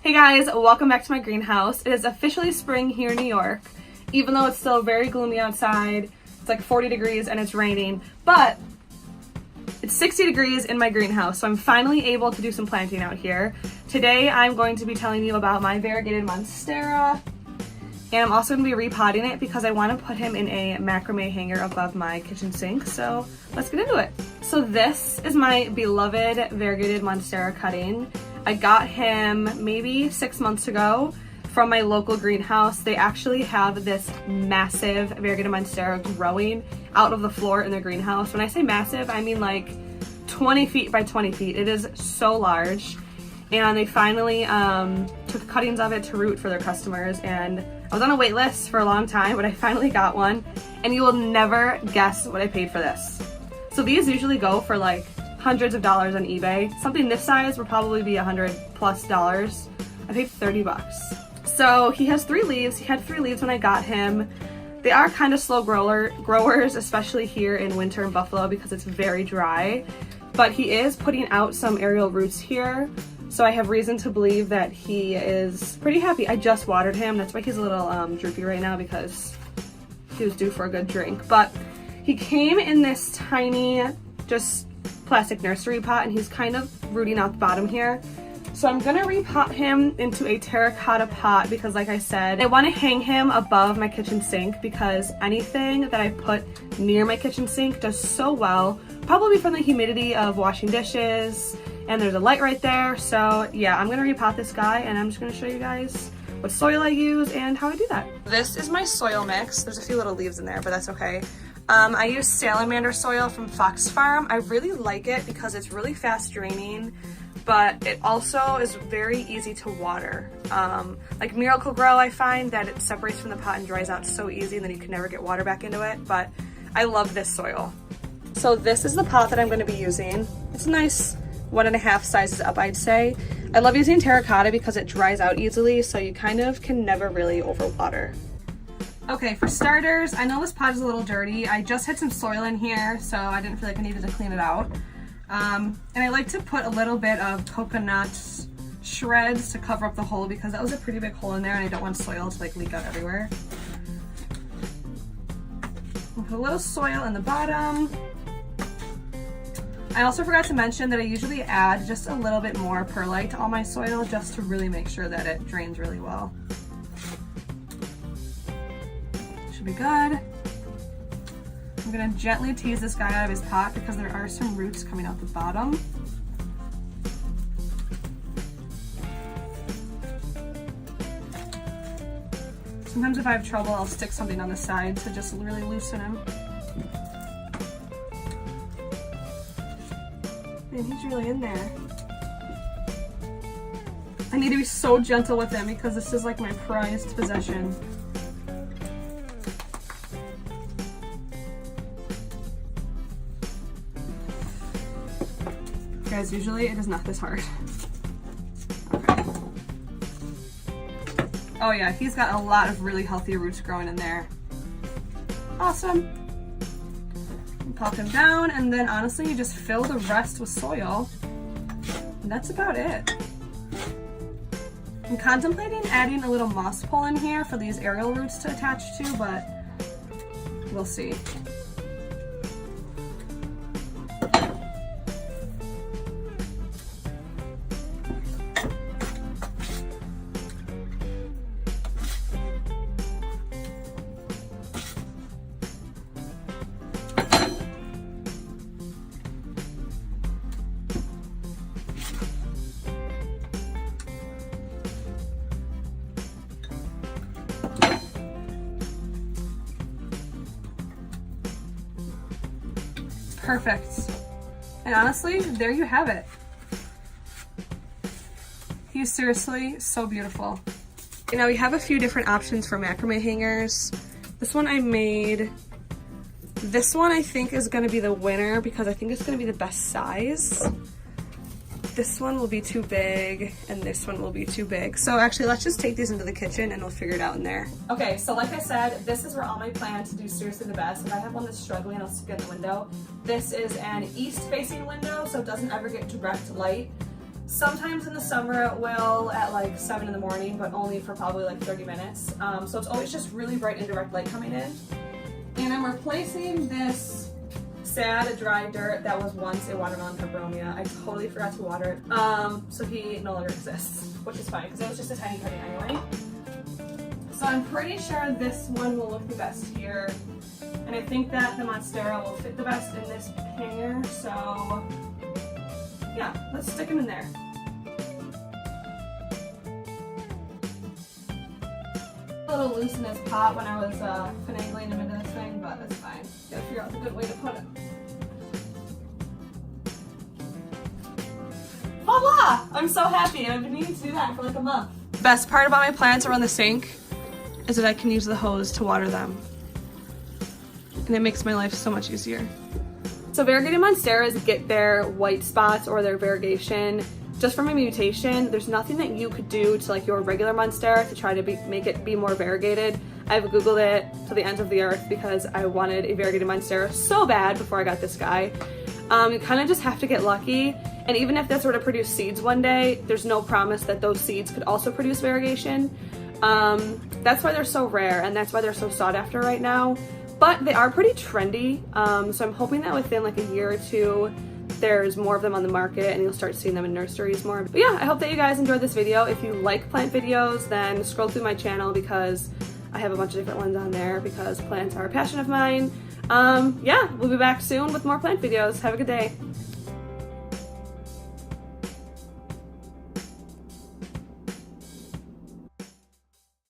Hey guys, welcome back to my greenhouse. It is officially spring here in New York, even though it's still very gloomy outside. It's like 40 degrees and it's raining, but it's 60 degrees in my greenhouse, so I'm finally able to do some planting out here. Today I'm going to be telling you about my Variegated Monstera, and I'm also going to be repotting it because I want to put him in a macrame hanger above my kitchen sink, so let's get into it. So this is my beloved Variegated Monstera cutting. I got him maybe 6 months ago from my local greenhouse. They actually have this massive Variegated Monstera growing out of the floor in their greenhouse. When I say massive, I mean like 20 feet by 20 feet. It is so large. And they finally took cuttings of it to root for their customers. And I was on a wait list for a long time, but I finally got one. And you will never guess what I paid for this. So these usually go for like hundreds of dollars on eBay. Something this size would probably be $100+. I paid 30 bucks. So he has 3 leaves. He had 3 leaves when I got him. They are kind of slow growers, especially here in winter in Buffalo because it's very dry. But he is putting out some aerial roots here. So I have reason to believe that he is pretty happy. I just watered him. That's why he's a little droopy right now because he was due for a good drink. But he came in this tiny, just plastic nursery pot, and he's kind of rooting out the bottom here. So I'm gonna repot him into a terracotta pot because, like I said, I want to hang him above my kitchen sink because anything that I put near my kitchen sink does so well, probably from the humidity of washing dishes, and there's a light right there. So yeah, I'm gonna repot this guy and I'm just gonna show you guys what soil I use and how I do that. This is my soil mix. There's a few little leaves in there, but that's okay. I use salamander soil from Fox Farm. I really like it because it's really fast draining, but it also is very easy to water. Like Miracle Grow, I find that it separates from the pot and dries out so easy and then you can never get water back into it, but I love this soil. So this is the pot that I'm going to be using. It's a nice 1.5 sizes up, I'd say. I love using terracotta because it dries out easily, so you kind of can never really overwater. Okay, for starters, I know this pot is a little dirty. I just had some soil in here, so I didn't feel like I needed to clean it out. And I like to put a little bit of coconut shreds to cover up the hole because that was a pretty big hole in there and I don't want soil to like leak out everywhere. I'll put a little soil in the bottom. I also forgot to mention that I usually add just a little bit more perlite to all my soil just to really make sure that it drains really well. Should be good. I'm gonna gently tease this guy out of his pot because there are some roots coming out the bottom. Sometimes if I have trouble, I'll stick something on the side to just really loosen him. Man, he's really in there. I need to be so gentle with him because this is like my prized possession. Guys, usually it is not this hard. Okay. Oh yeah, he's got a lot of really healthy roots growing in there. Awesome. Pop him down, and then honestly, you just fill the rest with soil. And that's about it. I'm contemplating adding a little moss pole in here for these aerial roots to attach to, but we'll see. Perfect. And honestly, there you have it. He's seriously so beautiful. You know, we have a few different options for macrame hangers. This one I made. This one I think is going to be the winner because I think it's going to be the best size. This one will be too big and this one will be too big. So actually, let's just take these into the kitchen and we'll figure it out in there. Okay, so like I said, this is where all my plants do seriously the best. If I have one that's struggling, I'll stick it in the window. This is an east-facing window, so it doesn't ever get direct light. Sometimes in the summer it will at like 7 in the morning, but only for probably like 30 minutes. So it's always just really bright and direct light coming in. And I'm replacing this sad dry dirt that was once a watermelon peperomia. I totally forgot to water it. So he no longer exists, which is fine because it was just a tiny cutting anyway. So I'm pretty sure this one will look the best here. And I think that the Monstera will fit the best in this hanger. So yeah, let's stick him in there. A little loose in his pot when I was finagling him into this thing, but that's fine. Gotta figure out the good way to put it. Voila! I'm so happy. I've been needing to do that for like a month. The best part about my plants around the sink is that I can use the hose to water them. And it makes my life so much easier. So variegated monsteras get their white spots or their variegation just from a mutation. There's nothing that you could do to like your regular monstera to try to make it be more variegated. I've Googled it to the ends of the earth because I wanted a variegated monstera so bad before I got this guy. You kind of just have to get lucky. And even if that sort of produce seeds one day, there's no promise that those seeds could also produce variegation. That's why they're so rare and that's why they're so sought after right now. But they are pretty trendy. So I'm hoping that within like a year or two, there's more of them on the market and you'll start seeing them in nurseries more. But yeah, I hope that you guys enjoyed this video. If you like plant videos, then scroll through my channel because I have a bunch of different ones on there because plants are a passion of mine. Yeah, we'll be back soon with more plant videos. Have a good day.